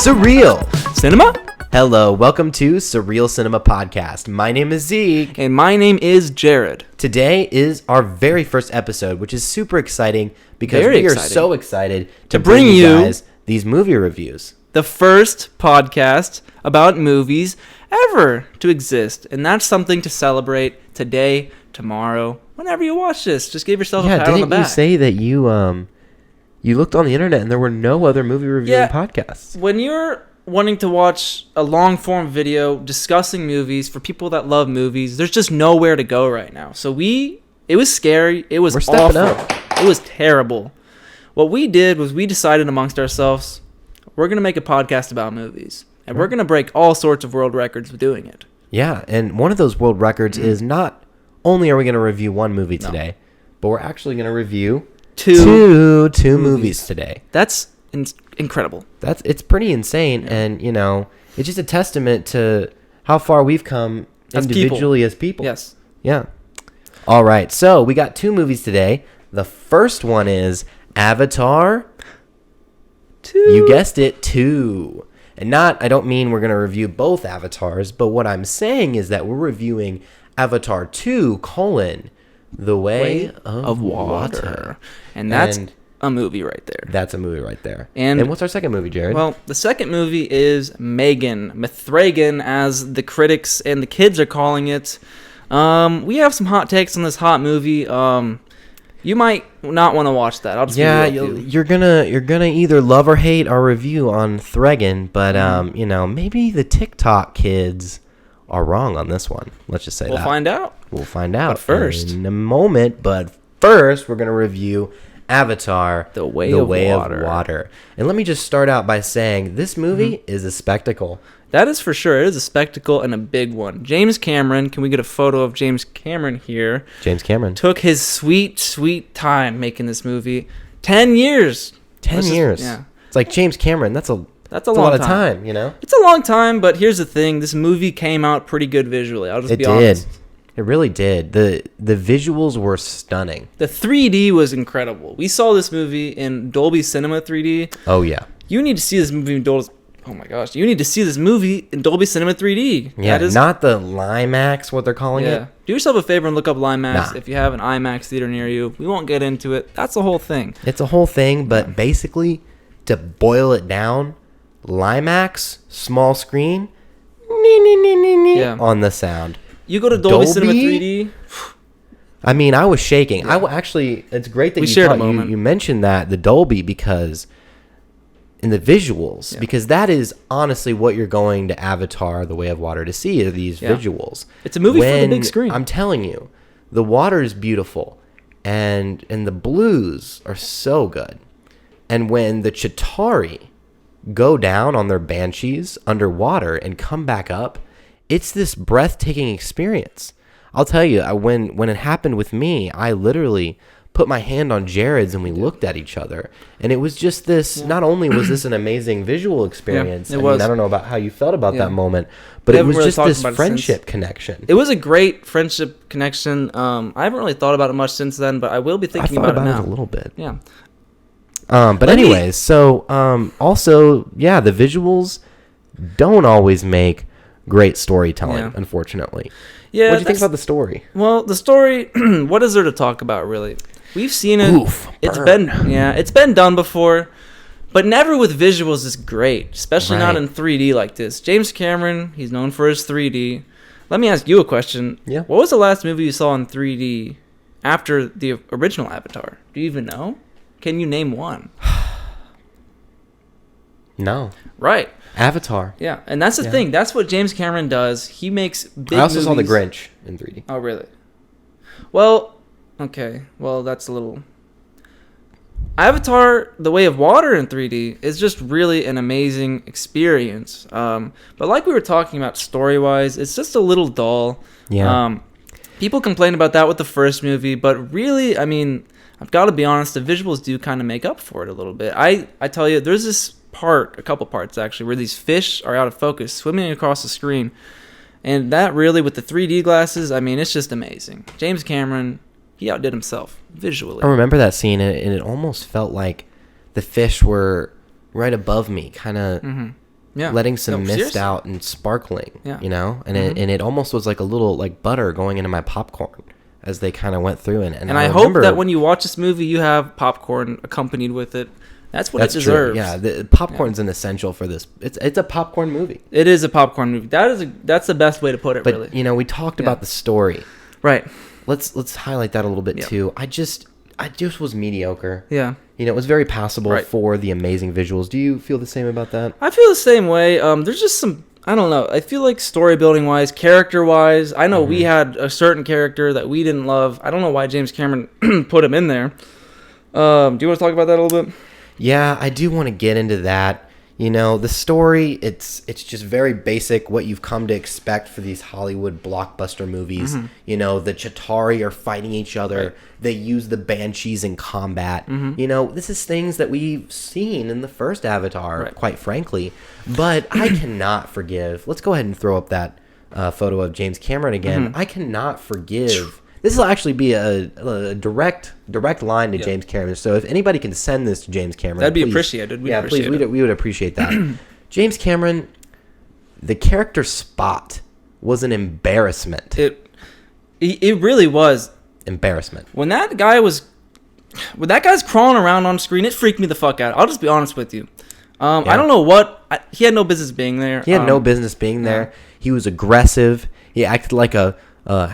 Surreal Cinema? Hello, welcome to Surreal Cinema Podcast. My name is Zeke. And my name is Jared. Today is our very first episode, which is super exciting because Very we are exciting. so excited to bring bring you you guys these movie reviews. The first podcast about movies ever to exist. And that's something to celebrate today, tomorrow, whenever you watch this. Just give yourself a pat on the Didn't back. you say that you looked on the internet and there were no other movie reviewing podcasts? When you're wanting to watch a long-form video discussing movies for people that love movies, there's just nowhere to go right now. So it was scary. It was We're stepping awful. up. It was terrible. What we did was we decided amongst ourselves, we're going to make a podcast about movies. And we're going to break all sorts of world records with doing it. Yeah, and one of those world records is not only are we going to review one movie today, but we're actually going to review two movies today. That's incredible. It's pretty insane, and it's just a testament to how far we've come As individually as people. Yes. Yeah. All right, so we got two movies today. The first one is Avatar. 2. You guessed it, 2. And I don't mean we're going to review both Avatars, but what I'm saying is that we're reviewing Avatar 2, The Way of Water. And that's a movie right there. That's a movie right there. And what's our second movie, Jared? Well, the second movie is M3gan, as the critics and the kids are calling it. We have some hot takes on this hot movie. You might not want to watch that. I'll just you're gonna either love or hate our review on M3gan, but maybe the TikTok kids are wrong on this one. Let's just say we'll find out. We'll find out But first, in a moment. But first, we're gonna review Avatar: The Way of Water. And let me just start out by saying this movie is a spectacle. That is for sure. It is a spectacle and a big one. James Cameron, can we get a photo of James Cameron here? James Cameron took his sweet, sweet time making this movie. 10 years. 10 years. Yeah. It's like James Cameron. That's a long lot of time, It's a long time, but here's the thing. This movie came out pretty good visually. I'll just be honest. It really did. The visuals were stunning. The 3D was incredible. We saw this movie in Dolby Cinema 3D. Oh, yeah. You need to see this movie in Dolby... Oh my gosh, you need to see this movie in Dolby Cinema 3D. Yeah, not the Limax, what they're calling it. Do yourself a favor and look up Limax if you have an IMAX theater near you. We won't get into it. That's the whole thing. It's a whole thing, but basically, to boil it down, Limax, small screen, on the sound. You go to Dolby Cinema 3D. I mean, I was shaking. Yeah. It's great that you mentioned that, the Dolby, because... in the visuals, because that is honestly what you're going to Avatar: The Way of Water to see, are these visuals. It's a movie for the big screen. I'm telling you, the water is beautiful, and the blues are so good. And when the Chitauri go down on their banshees underwater and come back up, it's this breathtaking experience. I'll tell you, when it happened with me, I literally put my hand on Jared's and we looked at each other, and it was just this. Not only was this an amazing visual experience, I don't know about how you felt about that moment, but it was just this friendship connection. It was a great friendship connection. I haven't really thought about it much since then, but I will be thinking about it now. A little bit. Yeah. But anyways, so also, the visuals don't always make great storytelling, unfortunately. Yeah. What do you think about the story? Well, the story, what is there to talk about, really? We've seen it. It's been done before, but never with visuals is great, especially not in 3D like this. James Cameron, he's known for his 3D. Let me ask you a question. Yeah. What was the last movie you saw in 3D after the original Avatar? Do you even know? Can you name one? No. Right. Avatar. Yeah, and that's the thing. That's what James Cameron does. He makes big I also movies. saw The Grinch in 3D. Oh, really? Well, okay. Well, that's a little... Avatar: The Way of Water in 3D is just really an amazing experience. But like we were talking about story-wise, it's just a little dull. Yeah. People complain about that with the first movie, but really, I mean, I've got to be honest, the visuals do kind of make up for it a little bit. I tell you, there's this a couple parts actually, where these fish are out of focus, swimming across the screen. And that really, with the 3D glasses, I mean, it's just amazing. James Cameron, he outdid himself visually. I remember that scene, and it almost felt like the fish were right above me, kind of letting some mist seriously. out and sparkling. Yeah. You know, and it almost was like a little like butter going into my popcorn as they kind of went through it. And I hope that when you watch this movie, you have popcorn accompanied with it. That's what it deserves. True. Yeah, the popcorn's an essential for this. It's a popcorn movie. It is a popcorn movie. That's the best way to put it. But really, you know, we talked about the story. Right. Let's highlight that a little bit too. I just was mediocre. Yeah. You know, it was very passable Right. for the amazing visuals. Do you feel the same about that? I feel the same way. There's just some, I don't know. I feel like story building wise, character wise, I know we had a certain character that we didn't love. I don't know why James Cameron put him in there. Do you want to talk about that a little bit? Yeah, I do want to get into that. You know, the story, it's just very basic, what you've come to expect for these Hollywood blockbuster movies. You know, the Chitauri are fighting each other. Right. They use the Banshees in combat. You know, this is things that we've seen in the first Avatar, quite frankly. But I cannot forgive. Let's go ahead and throw up that photo of James Cameron again. I cannot forgive. This will actually be a direct line to James Cameron. So if anybody can send this to James Cameron, That'd be please, appreciated. please, we would appreciate that. James Cameron, the character Spot was an embarrassment. It really was. Embarrassment. When that guy's crawling around on screen, it freaked me the fuck out. I'll just be honest with you. I don't know he had no business being there. He had no business being there. He was aggressive. He acted like a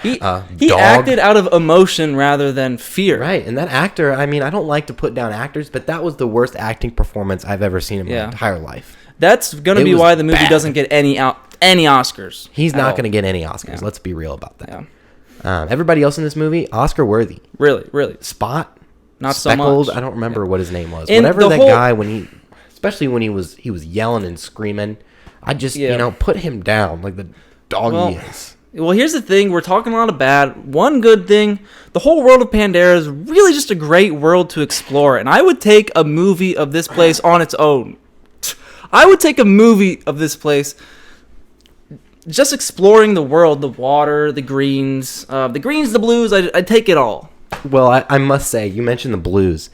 He dog. acted out of emotion rather than fear. Right, and that actor, I mean, I don't like to put down actors, but that was the worst acting performance I've ever seen in my entire life. That's going to be why the movie doesn't get any Oscars. He's not going to get any Oscars. Yeah. Let's be real about that. Yeah. Everybody else in this movie, Oscar worthy. Really. Spot, Not Speckled, so much. I don't remember what his name was. And Whatever that guy, especially when he was yelling and screaming, I just put him down like the dog he is. Well, here's the thing. We're talking a lot of bad. One good thing, the whole world of Pandora is really just a great world to explore. And I would take a movie of this place on its own. I would take a movie of this place just exploring the world, the water, the greens, the blues. I'd take it all. Well, I must say, you mentioned the blues.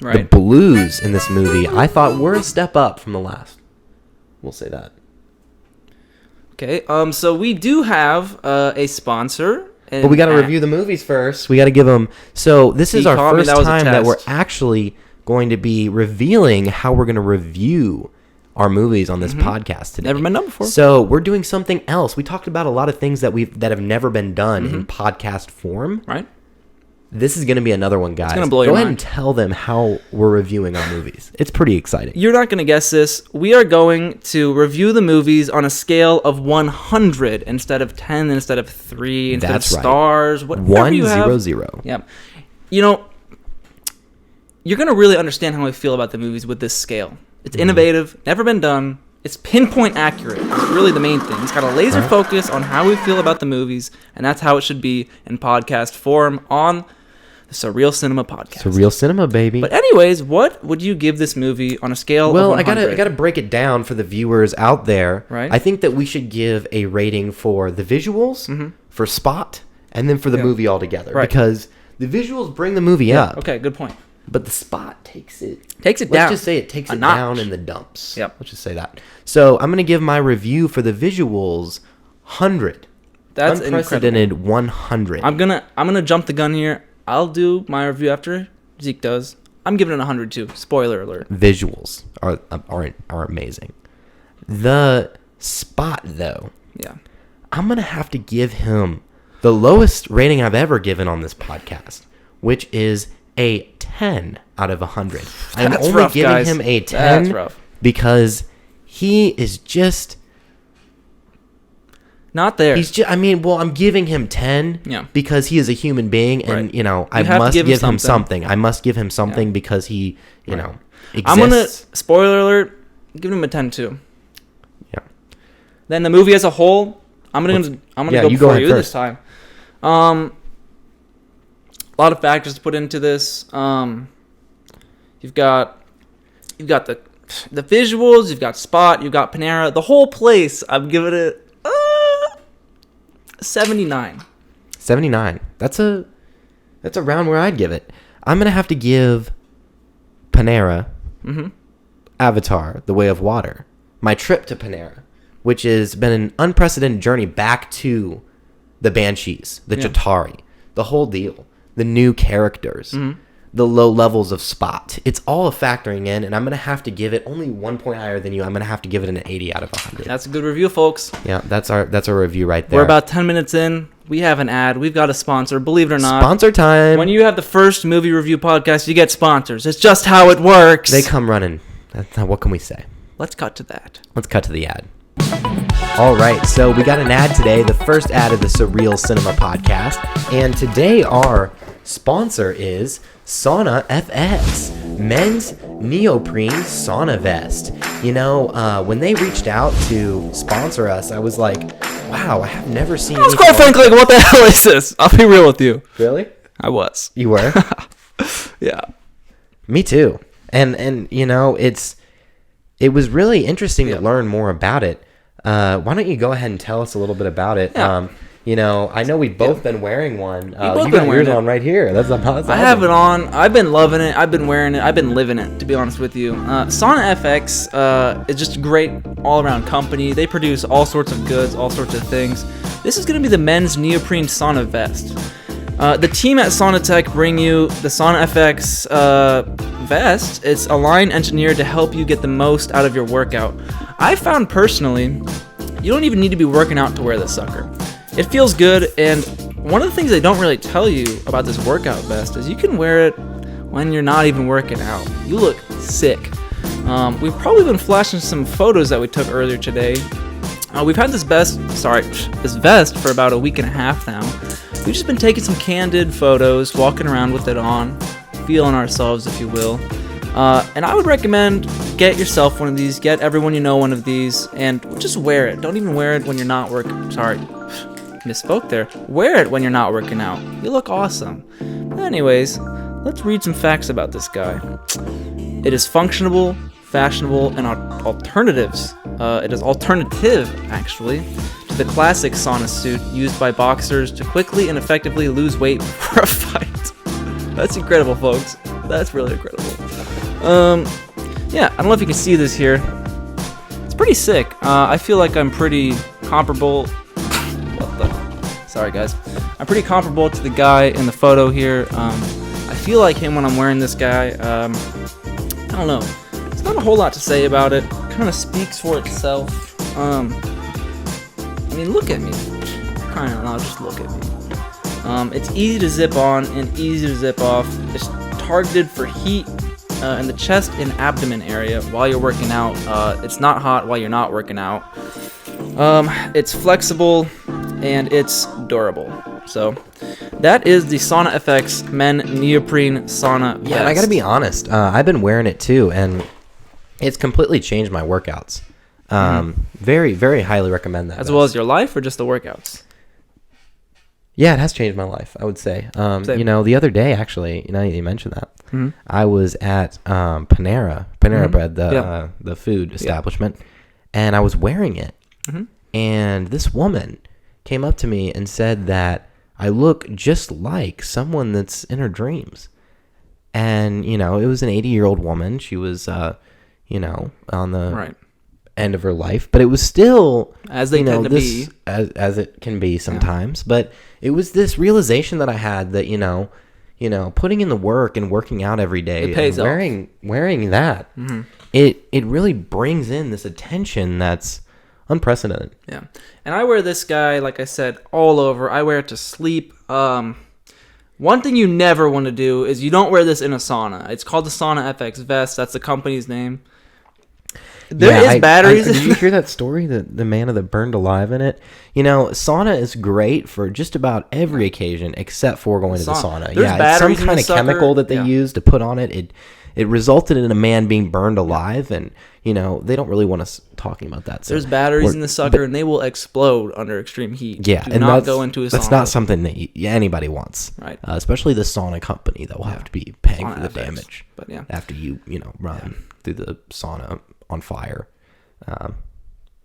Right. The blues in this movie, I thought were a step up from the last. We'll say that. Okay, so we do have a sponsor. But we got to review the movies first. We got to give them. So this is our first time that we're actually going to be revealing how we're going to review our movies on this podcast today. Never been done before. So we're doing something else. We talked about a lot of things that have never been done in podcast form. Right. This is going to be another one, guys. It's going to blow your mind. Go ahead mind. and tell them how we're reviewing our movies. It's pretty exciting. You're not going to guess this. We are going to review the movies on a scale of 100 instead of 10, instead of 3, instead That's of right. stars. Whatever you have. 100. Yeah. You know, you're going to really understand how I feel about the movies with this scale. It's innovative, never been done. It's pinpoint accurate. It's really the main thing. It's got a laser focus on how we feel about the movies, and that's how it should be in podcast form on the Surreal Cinema podcast. Surreal Cinema, baby. But anyways, what would you give this movie on a scale of 100? I gotta break it down for the viewers out there. Right. I think that we should give a rating for the visuals, for Spot, and then for the movie altogether. Right. Because the visuals bring the movie up. Okay, good point. But the Spot takes it down. Let's just say it takes A it notch. down in the dumps. Yep. Let's just say that. So I'm gonna give my review for the visuals 100. That's unprecedented incredible. 100. I'm gonna jump the gun here. I'll do my review after Zeke does. I'm giving it 100 too. Spoiler alert. Visuals are amazing. The Spot though, Yeah. I'm gonna have to give him the lowest rating I've ever given on this podcast, which is a 10 out of 100. I'm That's only rough, giving guys. him a That's 10 rough. because he is just Not there. I'm giving him 10 Yeah. because he is a human being, and Right. I have to must give give him him something. I must give him something because he, exists. I'm gonna spoiler alert. Give him a 10 too. Yeah. Then the movie as a whole, I'm gonna go you go before ahead you first. this time. A lot of factors to put into this. You've got the visuals. You've got Spot. You've got Panera. The whole place. I'm giving it 79. 79. That's around where I'd give it. I'm gonna have to give Panera, Avatar: The Way of Water, my trip to Panera, which has been an unprecedented journey back to the Banshees, the Chitauri, the whole deal, the new characters, the low levels of spot. It's all factoring in, and I'm going to have to give it only 1 point higher than you. I'm going to have to give it an 80 out of 100. That's a good review, folks. Yeah, that's our review right there. We're about 10 minutes in. We have an ad. We've got a sponsor. Believe it or not. Sponsor time. When you have the first movie review podcast, you get sponsors. It's just how it works. They come running. What can we say? Let's cut to that. Let's cut to the ad. All right, so we got an ad today, the first ad of the Surreal Cinema podcast, and today our sponsor is SonoFx, men's neoprene sauna vest. You know, when they reached out to sponsor us, I was like, wow, I have never seen I was quite frankly like, what the hell is this? I'll be real with you. Really? I was. You were? Yeah. Me too. And you know, it was really interesting to learn more about it. Why don't you go ahead and tell us a little bit about it? Yeah. You know, I know we've both been wearing one. both You been got wearing yours it. on right here. That's awesome. I have it on. I've been loving it. I've been wearing it. I've been living it, to be honest with you. SonoFx is just a great all-around company. They produce all sorts of goods, all sorts of things. This is going to be the men's neoprene sauna vest. The team at Saunatech bring you the SonoFx vest. It's a line engineered to help you get the most out of your workout. I found personally, you don't even need to be working out to wear this sucker. It feels good, and one of the things they don't really tell you about this workout vest is you can wear it when you're not even working out. You look sick. We've probably been flashing some photos that we took earlier today. We've had this vest for about a week and a half now. We've just been taking some candid photos, walking around with it on, feeling ourselves, if you will. And I would recommend get yourself one of these, get everyone you know one of these, and just wear it. Don't even wear it when you're not working. Sorry, misspoke there. Wear it when you're not working out. You look awesome. But anyways, let's read some facts about this guy. It is functional, fashionable, and alternatives. It is alternative, actually, to the classic sauna suit used by boxers to quickly and effectively lose weight for a fight. That's incredible, folks. That's really incredible. Yeah, I don't know if you can see this here. It's pretty sick. I feel like I'm pretty comparable. Sorry, guys. I'm pretty comparable to the guy in the photo here. I feel like him when I'm wearing this guy. I don't know. There's not a whole lot to say about it. Kind of speaks for itself. I mean, look at me. Crying out loud, just look at me. It's easy to zip on and easy to zip off. It's targeted for heat in the chest and abdomen area while you're working out. It's not hot while you're not working out. It's flexible and it's durable. So that is the SonoFx Men Neoprene Sauna Vest. Yeah, and I gotta be honest. I've been wearing it too, and it's completely changed my workouts. Very, very highly recommend that. As well as your life or just the workouts? Yeah, it has changed my life, I would say. You know, the other day, actually, you know, you mentioned that. I was at Panera Bread, the food establishment, and I was wearing it. And this woman came up to me and said that I look just like someone that's in her dreams. And, you know, it was an 80-year-old woman. She was, you know, on the end of her life. But it was still, as they tend to be. As it can be sometimes. Yeah. But it was this realization that I had that, you know, putting in the work and working out every day, it pays and wearing that, it really brings in this attention that's unprecedented. Yeah. And I wear this guy, like I said, all over. I wear it to sleep. One thing you never want to do is you don't wear this in a sauna. It's called the SonoFx vest. That's the company's name. There is batteries. Did you hear that story? The man that burned alive in it? You know, sauna is great for just about every occasion except for going to the sauna. There's it's some batteries in kind the of chemical that they use to put on it. It resulted in a man being burned alive, and, you know, they don't really want us talking about that. So there's batteries in the sucker, and they will explode under extreme heat. Yeah, Do not go into a sauna. That's not something that anybody wants. Right. Especially the sauna company that will have to be paying for the damage. But yeah, after you run through the sauna on fire. But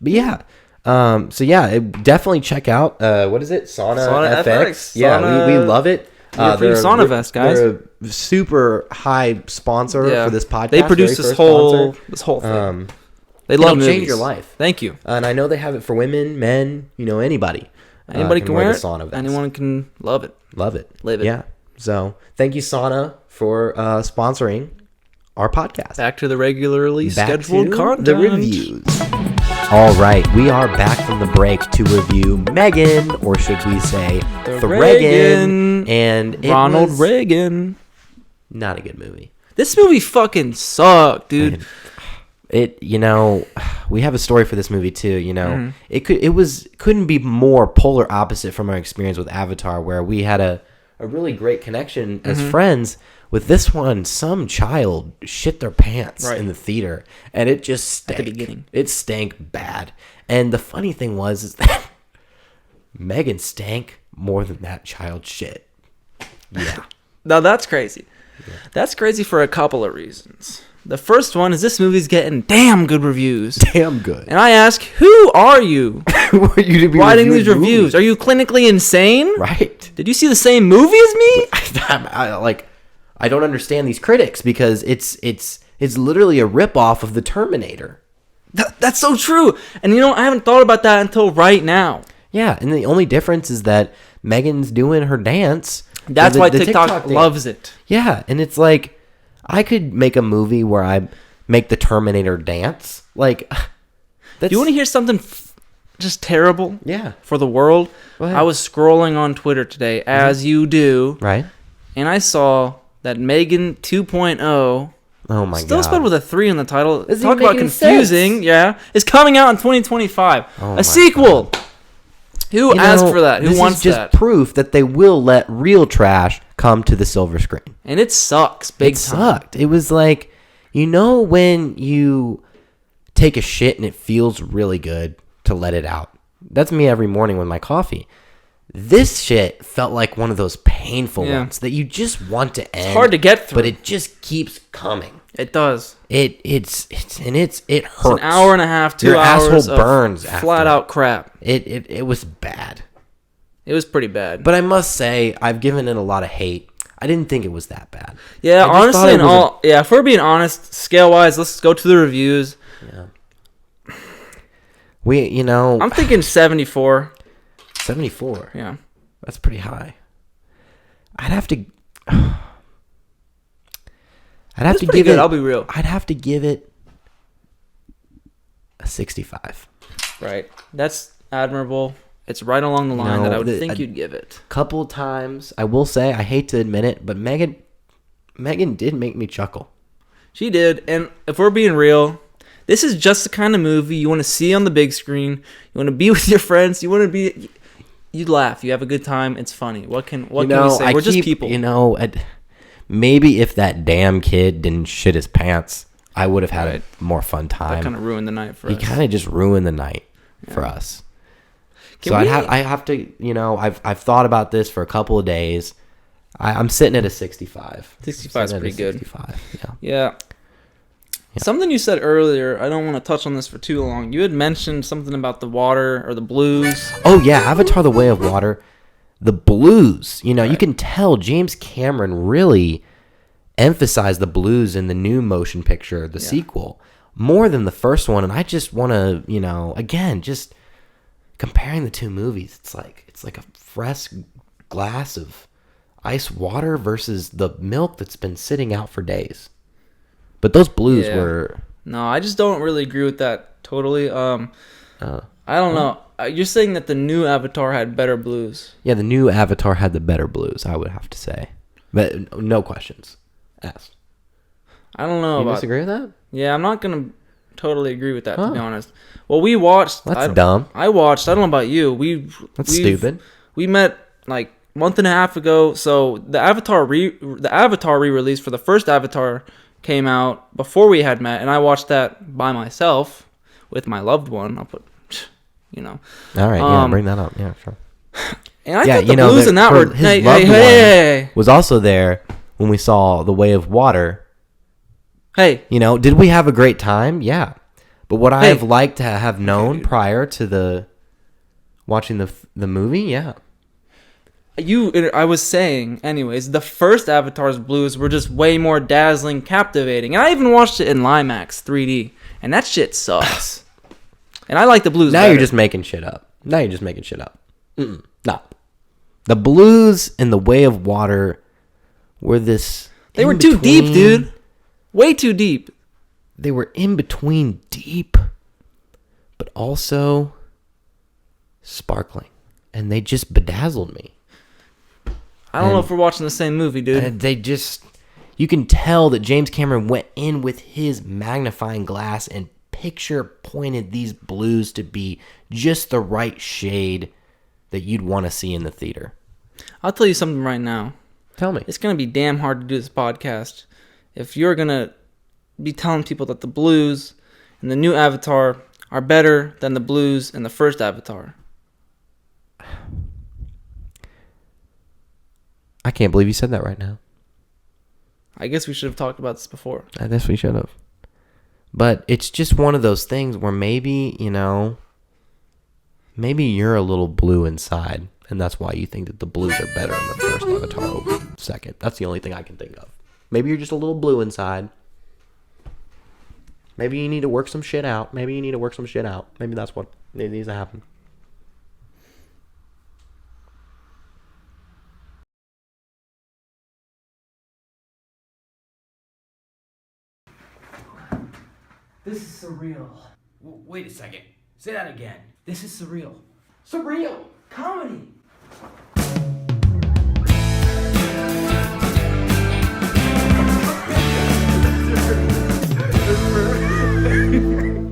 yeah. So yeah, definitely check out what is it? SonoFx. Yeah, we love it. They're Sauna Vest, guys. They're a super high sponsor for this podcast. They produce this whole thing. They love It'll change movies. your life. Thank you. And I know they have it for women, men, anybody. Anybody can wear the it. sauna vest. Anyone can love it. Love it. Live it. Yeah. So thank you, Sauna, for sponsoring our podcast. Back to the regularly Back scheduled to content. the reviews. All right, we are back from the break to review Megan, or should we say the Reagan, and it Ronald was Reagan. not a good movie. This movie fucking sucked, dude. We have a story for this movie too. Mm-hmm. It couldn't be more polar opposite from our experience with Avatar, where we had a really great connection as friends. With this one, some child shit their pants in the theater, and it just stank. At the beginning. It stank bad. And the funny thing is that Megan stank more than that child shit. Yeah. Now that's crazy. Yeah. That's crazy for a couple of reasons. The first one is this movie's getting damn good reviews. Damn good. And I ask, who are you? Who are you to be writing these reviews? movies? Are you clinically insane? Right. Did you see the same movie as me? I don't understand these critics because it's literally a ripoff of the Terminator. That's so true. And I haven't thought about that until right now. Yeah, and the only difference is that Megan's doing her dance. That's why TikTok dance. loves it. Yeah, and it's like I could make a movie where I make the Terminator dance. Like, Do you want to hear something just terrible? Yeah. For the world? Go ahead. I was scrolling on Twitter today, as you do. Right. And I saw that Megan 2.0, oh my still god, spelled with a 3 in the title. Doesn't Talk even about make any confusing. sense. Yeah, is coming out in 2025. Oh a sequel. God. Who asked for that? Who this wants is just that? proof that they will let real trash come to the silver screen. And it sucks big It time. sucked. It was like, when you take a shit and it feels really good to let it out. That's me every morning with my coffee. This shit felt like one of those painful ones that you just want to end. It's hard to get through. But it just keeps coming. It does. It hurts. It's an hour and a half, 2 Your hours asshole of burns flat out crap. It was bad. It was pretty bad. But I must say, I've given it a lot of hate. I didn't think it was that bad. Yeah, I just honestly, if we're being honest, scale-wise, let's go to the reviews. Yeah. I'm thinking 74. 74. Yeah. That's pretty high. I'd have to give it. I'll be real. I'd have to give it a 65. Right. That's admirable. It's right along the line that I would think you'd give it. Couple times, I will say, I hate to admit it, but Megan did make me chuckle. She did, and if we're being real, this is just the kind of movie you want to see on the big screen. You want to be with your friends. You laugh. You have a good time. It's funny. What can we say? We're just people. Maybe if that damn kid didn't shit his pants, I would have had a more fun time. That kind of ruined the night for us. He kind of just ruined the night for us. I have to, I've thought about this for a couple of days. I'm sitting at a 65. 65 is pretty good. 65, yeah. Something you said earlier, I don't want to touch on this for too long. You had mentioned something about the water or the blues. Oh, yeah. Avatar: The Way of Water. The blues. You can tell James Cameron really emphasized the blues in the new motion picture, the sequel, more than the first one. And I just want to, again, just comparing the two movies. It's like a fresh glass of ice water versus the milk that's been sitting out for days. But those blues were... No, I just don't really agree with that totally. I don't know. You're saying that the new Avatar had better blues. Yeah, the new Avatar had the better blues, I would have to say. But no questions asked. I don't know. You disagree with that? Yeah, I'm not going to totally agree with that, to be honest. Well, we watched... That's dumb. I watched... I don't know about you. That's stupid. We met like a month and a half ago. So the Avatar re-release for the first Avatar came out before we had met, and I watched that by myself with my loved one. I'll put, All right, bring that up. Yeah, sure. And I thought the blues in that were... His loved one was also there when we saw The Way of Water. Hey. Did we have a great time? Yeah. But would I have liked to have known prior to watching the movie? Yeah. I was saying, anyways, the first Avatar's blues were just way more dazzling, captivating. And I even watched it in IMAX 3D. and that shit sucks. And I like the blues. Now better. you're just making shit up. No. The blues and the Way of Water were this. They were too deep, dude. Way too deep. They were in between deep, but also sparkling. And they just bedazzled me. I don't know if we're watching the same movie, dude. They just. You can tell that James Cameron went in with his magnifying glass and picture pointed these blues to be just the right shade that you'd want to see in the theater. I'll tell you something right now. Tell me. It's going to be damn hard to do this podcast if you're going to be telling people that the blues in the new Avatar are better than the blues in the first Avatar. I can't believe you said that right now. I guess we should have talked about this before. I guess we should have. But it's just one of those things where maybe, maybe you're a little blue inside, and that's why you think that the blues are better in the first Avatar over second. That's the only thing I can think of. Maybe you're just a little blue inside. Maybe you need to work some shit out. Maybe that's what needs to happen. This is surreal. Wait a second. Say that again. This is surreal. Surreal. Comedy.